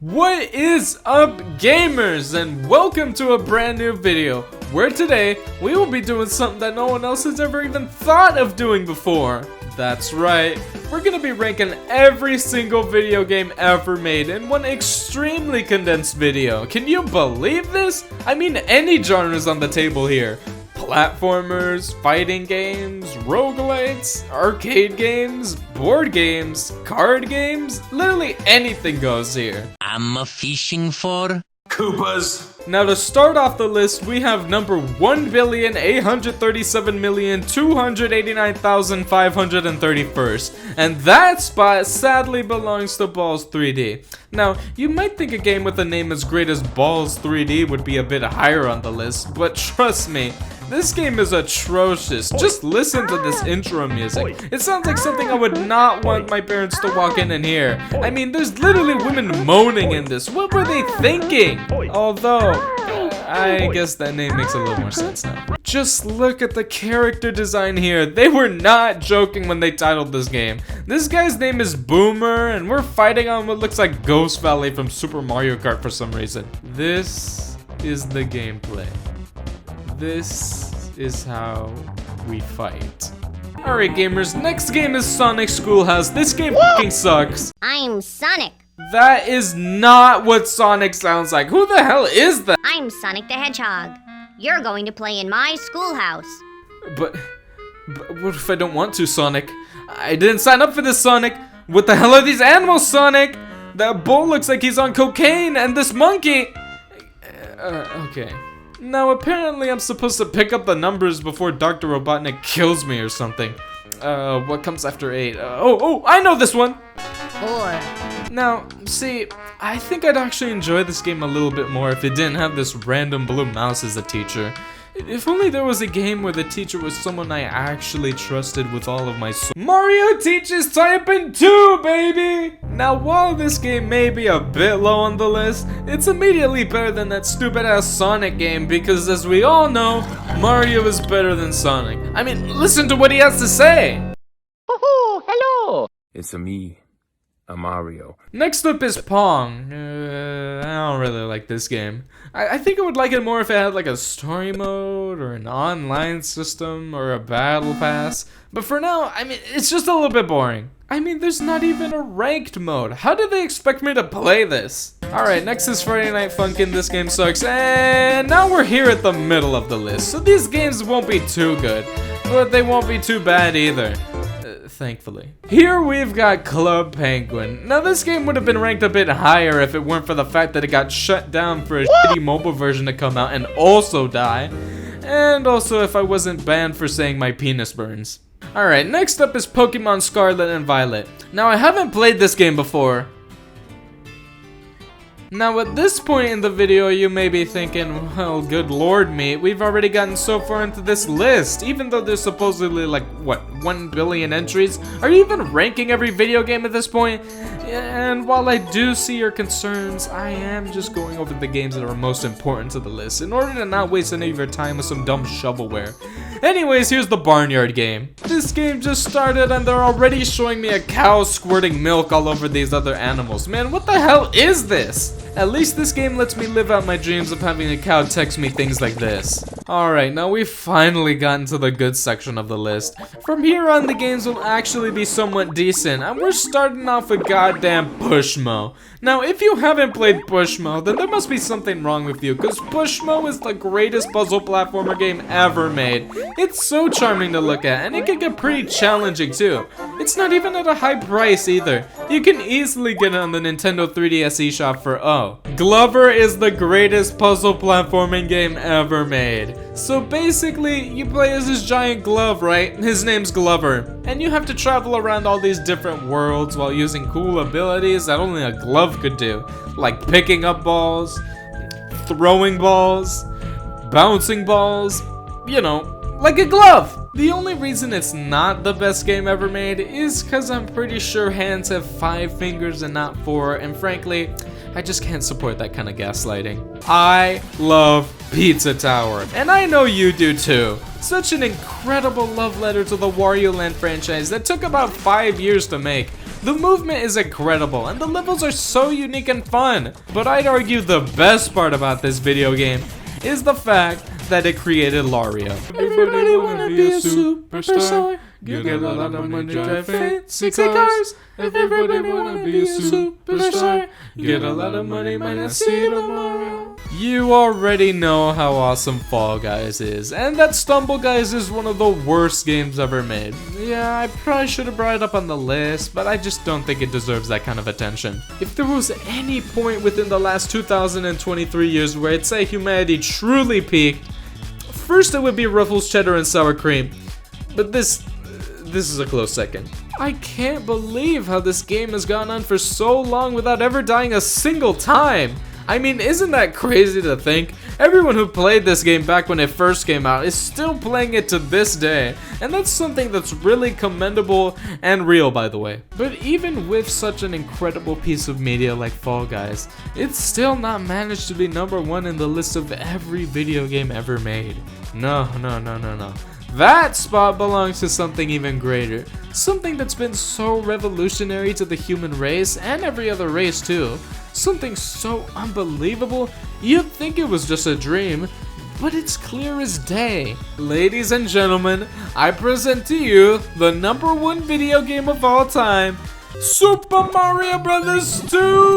What is up, gamers, and welcome to a brand new video where today we will be doing something that no one else has ever even thought of doing before. That's right, we're gonna be ranking every single video game ever made in one extremely condensed video. Can you believe this? I mean, any genres on the table here. Platformers, fighting games, roguelites, arcade games, board games, card games, literally anything goes here. I'm a fishing for Koopas. Now to start off the list, we have number 1,837,289,531st, and that spot sadly belongs to Balls 3D. Now, you might think a game with a name as great as Balls 3D would be a bit higher on the list, but trust me, this game is atrocious. Just listen to this intro music. It sounds like something I would not want my parents to walk in and hear. I mean, there's literally women moaning in this. What were they thinking? Although, I guess that name makes a little more sense now. Just look at the character design here. They were not joking when they titled this game. This guy's name is Boomer, and we're fighting on what looks like Ghost Valley from Super Mario Kart for some reason. This is the gameplay. This is how we fight. Alright gamers, next game is Sonic Schoolhouse. This game fucking sucks. I'm Sonic. That is not what Sonic sounds like. Who the hell is that? I'm Sonic the Hedgehog. You're going to play in my schoolhouse. But what if I don't want to, Sonic? I didn't sign up for this, Sonic. What the hell are these animals, Sonic? That bull looks like he's on cocaine, and this monkey... okay. Now, apparently I'm supposed to pick up the numbers before Dr. Robotnik kills me or something. What comes after 8? Oh, I know this one! 4. Now, see, I think I'd actually enjoy this game a little bit more if it didn't have this random blue mouse as a teacher. If only there was a game where the teacher was someone I actually trusted with all of my soul. Mario teaches typing 2, baby! Now, while this game may be a bit low on the list, it's immediately better than that stupid-ass Sonic game because, as we all know, Mario is better than Sonic. I mean, listen to what he has to say! Oh, hello. It's me, a Mario. Next up is Pong. I don't really like this game. I think I would like it more if it had like a story mode or an online system or a battle pass. But for now, I mean, it's just a little bit boring. I mean, there's not even a ranked mode. How do they expect me to play this? Alright, next is Friday Night Funkin'. This game sucks. And now we're here at the middle of the list. So these games won't be too good, but they won't be too bad either. Thankfully. Here we've got Club Penguin. Now this game would have been ranked a bit higher if it weren't for the fact that it got shut down for a shitty mobile version to come out and also die. And also if I wasn't banned for saying my penis burns. Alright, next up is Pokemon Scarlet and Violet. Now I haven't played this game before. Now at this point in the video you may be thinking, well, good lord mate, we've already gotten so far into this list, even though there's supposedly like, what, 1 billion entries? Are you even ranking every video game at this point? And while I do see your concerns, I am just going over the games that are most important to the list in order to not waste any of your time with some dumb shovelware. Anyways, here's the Barnyard game. This game just started and they're already showing me a cow squirting milk all over these other animals. Man, what the hell is this? At least this game lets me live out my dreams of having a cow text me things like this. Alright, now we've finally gotten to the good section of the list. From here on, the games will actually be somewhat decent, and we're starting off with goddamn Pushmo. Now, if you haven't played Pushmo, then there must be something wrong with you, because Pushmo is the greatest puzzle platformer game ever made. It's so charming to look at, and it can get pretty challenging too. It's not even at a high price either. You can easily get it on the Nintendo 3DS eShop for Glover is the greatest puzzle platforming game ever made. So basically, you play as this giant glove, right? His name's Glover. And you have to travel around all these different worlds while using cool abilities that only a glove could do. Like picking up balls, throwing balls, bouncing balls, you know, like a glove. The only reason it's not the best game ever made is because I'm pretty sure hands have 5 fingers and not 4, and frankly, I just can't support that kind of gaslighting. I love Pizza Tower, and I know you do too. Such an incredible love letter to the Wario Land franchise that took about 5 years to make. The movement is incredible, and the levels are so unique and fun. But I'd argue the best part about this video game is the fact that it created Lario. Everybody wanna be a superstar, get a lot of money, drive fancy cars. Everybody wanna be a superstar, get a lot of money, might not see tomorrow. You already know how awesome Fall Guys is, and that Stumble Guys is one of the worst games ever made. Yeah, I probably should have brought it up on the list, but I just don't think it deserves that kind of attention. If there was any point within the last 2023 years where I'd say humanity truly peaked, first it would be Ruffles Cheddar and Sour Cream, but this is a close second. I can't believe how this game has gone on for so long without ever dying a single time. I mean, isn't that crazy to think? Everyone who played this game back when it first came out is still playing it to this day, and that's something that's really commendable and real, by the way. But even with such an incredible piece of media like Fall Guys, it's still not managed to be #1 in the list of every video game ever made. No. That spot belongs to something even greater. Something that's been so revolutionary to the human race and every other race too. Something so unbelievable, you'd think it was just a dream, but it's clear as day. Ladies and gentlemen, I present to you the #1 video game of all time, Super Mario Bros. 2!